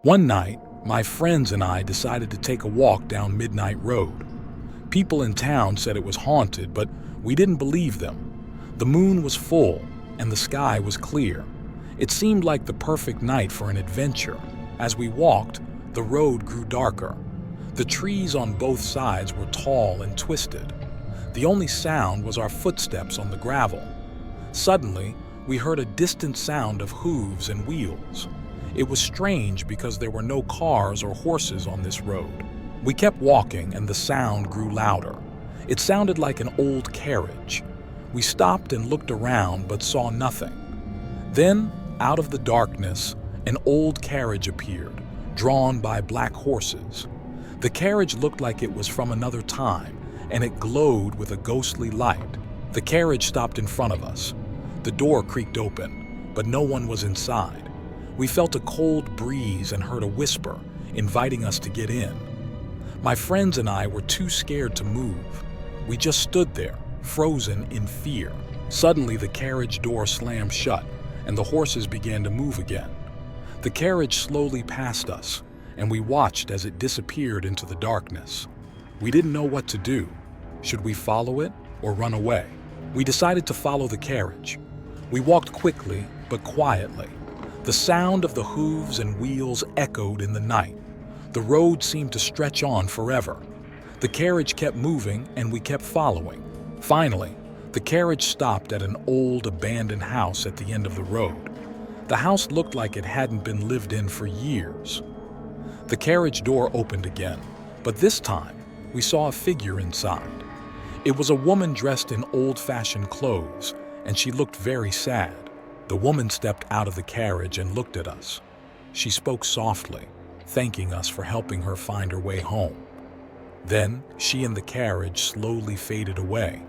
One night, my friends and I decided to take a walk down Midnight Road. People in town said it was haunted, but we didn't believe them. The moon was full, and the sky was clear. It seemed like the perfect night for an adventure. As we walked, the road grew darker. The trees on both sides were tall and twisted. The only sound was our footsteps on the gravel. Suddenly, we heard a distant sound of hooves and wheels. It was strange because there were no cars or horses on this road. We kept walking and the sound grew louder. It sounded like an old carriage. We stopped and looked around but saw nothing. Then, out of the darkness, an old carriage appeared, drawn by black horses. The carriage looked like it was from another time, and it glowed with a ghostly light. The carriage stopped in front of us. The door creaked open, but no one was inside. We felt a cold breeze and heard a whisper, inviting us to get in. My friends and I were too scared to move. We just stood there, frozen in fear. Suddenly, the carriage door slammed shut, and the horses began to move again. The carriage slowly passed us, and we watched as it disappeared into the darkness. We didn't know what to do. Should we follow it or run away? We decided to follow the carriage. We walked quickly, but quietly. The sound of the hooves and wheels echoed in the night. The road seemed to stretch on forever. The carriage kept moving, and we kept following. Finally, the carriage stopped at an old abandoned house at the end of the road. The house looked like it hadn't been lived in for years. The carriage door opened again, but this time we saw a figure inside. It was a woman dressed in old-fashioned clothes, and she looked very sad. The woman stepped out of the carriage and looked at us. She spoke softly, thanking us for helping her find her way home. Then she and the carriage slowly faded away,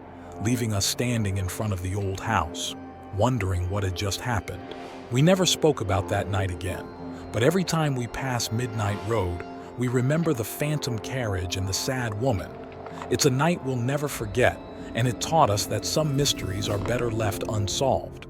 leaving us standing in front of the old house, wondering what had just happened. We never spoke about that night again, but every time we pass Midnight Road, we remember the Phantom Carriage and the sad woman. It's a night we'll never forget, and it taught us that some mysteries are better left unsolved.